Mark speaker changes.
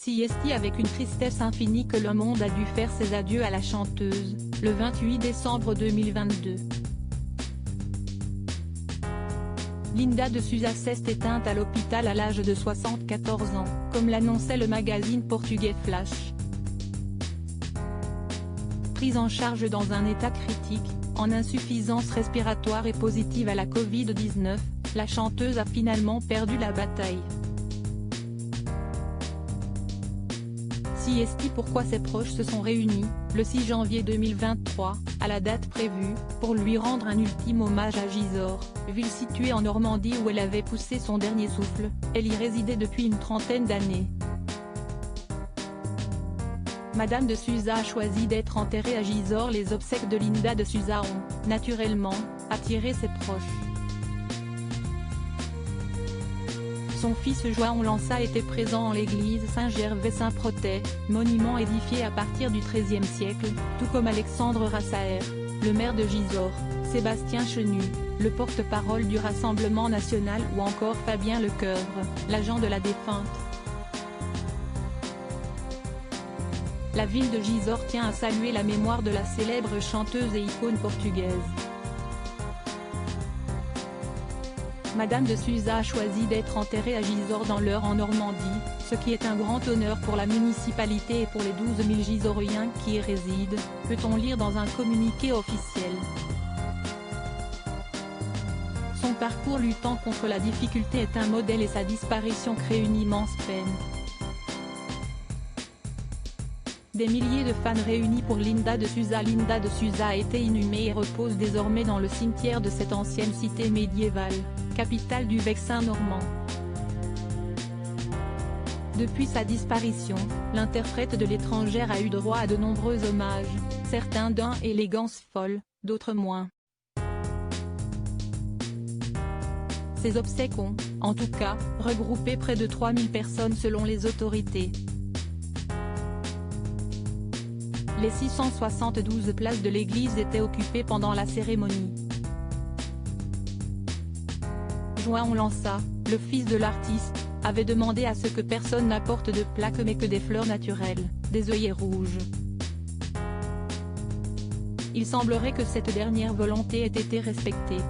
Speaker 1: Si est avec une tristesse infinie que le monde a dû faire ses adieux à la chanteuse, le 28 décembre 2022. Linda de Souza s'est éteinte à l'hôpital à l'âge de 74 ans, comme l'annonçait le magazine portugais Flash. Prise en charge dans un état critique, en insuffisance respiratoire et positive à la Covid-19, la chanteuse a finalement perdu la bataille. Si est pourquoi ses proches se sont réunis, le 6 janvier 2023, à la date prévue, pour lui rendre un ultime hommage à Gisors, ville située en Normandie où elle avait poussé son dernier souffle. Elle y résidait depuis une trentaine d'années. Madame de Souza a choisi d'être enterrée à Gisors. Les obsèques de Linda de Souza ont, naturellement, attiré ses proches. Son fils João Lança était présent en l'église Saint-Gervais-Saint-Protais, monument édifié à partir du XIIIe siècle, tout comme Alexandre Rassaer, le maire de Gisors, Sébastien Chenu, le porte-parole du Rassemblement national ou encore Fabien Lecoeuvre, l'agent de la défunte. La ville de Gisors tient à saluer la mémoire de la célèbre chanteuse et icône portugaise. Madame de Souza a choisi d'être enterrée à Gisors dans l'Eure en Normandie, ce qui est un grand honneur pour la municipalité et pour les 12 000 Gisoriens qui y résident, peut-on lire dans un communiqué officiel. Son parcours luttant contre la difficulté est un modèle et sa disparition crée une immense peine. Des milliers de fans réunis pour Linda de Souza. Linda de Souza a été inhumée et repose désormais dans le cimetière de cette ancienne cité médiévale, capitale du Vexin normand. Depuis sa disparition, l'interprète de l'étrangère a eu droit à de nombreux hommages, certains d'un élégance folle, d'autres moins. Ces obsèques ont, en tout cas, regroupé près de 3000 personnes selon les autorités. Les 672 places de l'église étaient occupées pendant la cérémonie. João Lança, le fils de l'artiste, avait demandé à ce que personne n'apporte de plaques mais que des fleurs naturelles, des œillets rouges. Il semblerait que cette dernière volonté ait été respectée.